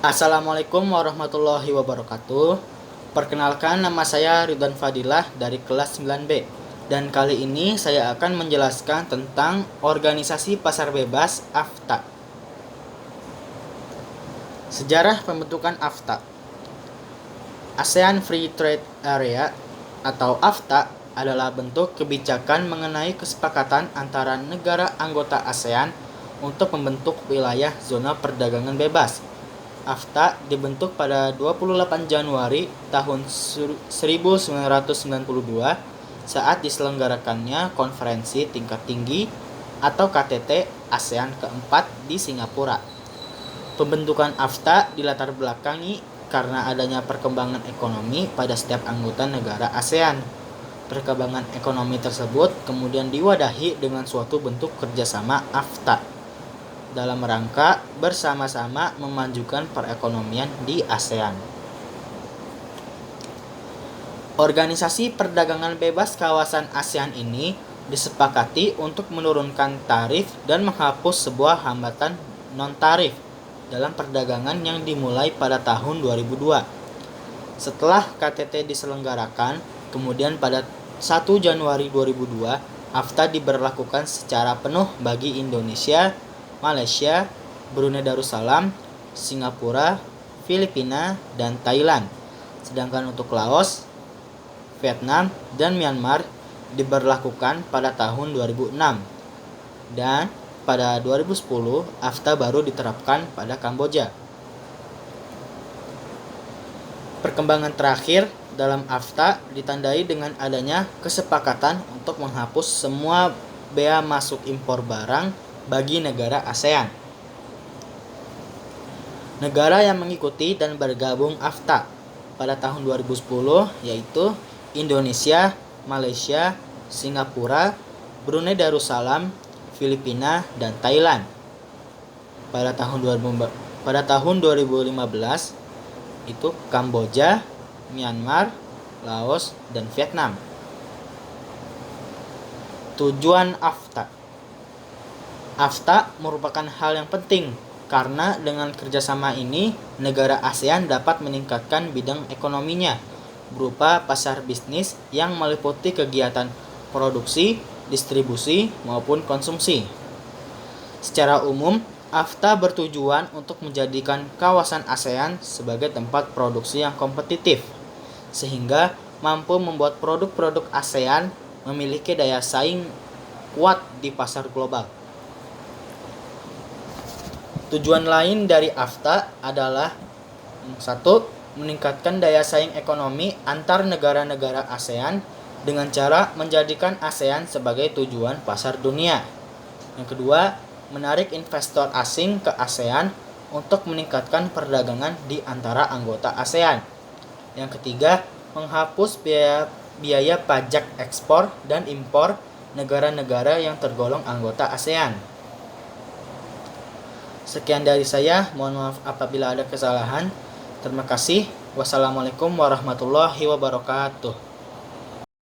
Assalamualaikum warahmatullahi wabarakatuh. Perkenalkan, nama saya Ridwan Fadilah dari kelas 9B. Dan kali ini saya akan menjelaskan tentang Organisasi Pasar Bebas AFTA. Sejarah pembentukan AFTA. ASEAN Free Trade Area atau AFTA adalah bentuk kebijakan mengenai kesepakatan antara negara anggota ASEAN untuk membentuk wilayah zona perdagangan bebas. AFTA dibentuk pada 28 Januari tahun 1992 saat diselenggarakannya konferensi tingkat tinggi atau KTT ASEAN keempat di Singapura. Pembentukan AFTA dilatar belakangi karena adanya perkembangan ekonomi pada setiap anggota negara ASEAN. Perkembangan ekonomi tersebut kemudian diwadahi dengan suatu bentuk kerjasama AFTA dalam rangka bersama-sama memajukan perekonomian di ASEAN. Organisasi Perdagangan Bebas Kawasan ASEAN ini disepakati untuk menurunkan tarif dan menghapus sebuah hambatan non-tarif dalam perdagangan yang dimulai pada tahun 2002. Setelah KTT diselenggarakan, kemudian pada 1 Januari 2002, AFTA diberlakukan secara penuh bagi Indonesia, Malaysia, Brunei Darussalam, Singapura, Filipina, dan Thailand. Sedangkan untuk Laos, Vietnam, dan Myanmar diberlakukan pada tahun 2006. Dan pada 2010, AFTA baru diterapkan pada Kamboja. Perkembangan terakhir dalam AFTA ditandai dengan adanya kesepakatan untuk menghapus semua bea masuk impor barang bagi negara ASEAN. Negara yang mengikuti dan bergabung AFTA pada tahun 2010 yaitu Indonesia, Malaysia, Singapura, Brunei Darussalam, Filipina, dan Thailand. Pada tahun 2015 itu Kamboja, Myanmar, Laos, dan Vietnam. Tujuan AFTA. AFTA merupakan hal yang penting karena dengan kerjasama ini negara ASEAN dapat meningkatkan bidang ekonominya berupa pasar bisnis yang meliputi kegiatan produksi, distribusi, maupun konsumsi. Secara umum, AFTA bertujuan untuk menjadikan kawasan ASEAN sebagai tempat produksi yang kompetitif, sehingga mampu membuat produk-produk ASEAN memiliki daya saing kuat di pasar global. Tujuan lain dari AFTA adalah 1. Meningkatkan daya saing ekonomi antar negara-negara ASEAN dengan cara menjadikan ASEAN sebagai tujuan pasar dunia. Yang kedua, menarik investor asing ke ASEAN untuk meningkatkan perdagangan di antara anggota ASEAN. Yang ketiga, menghapus biaya pajak ekspor dan impor negara-negara yang tergolong anggota ASEAN. Sekian dari saya, mohon maaf apabila ada kesalahan. Terima kasih. Wassalamualaikum warahmatullahi wabarakatuh.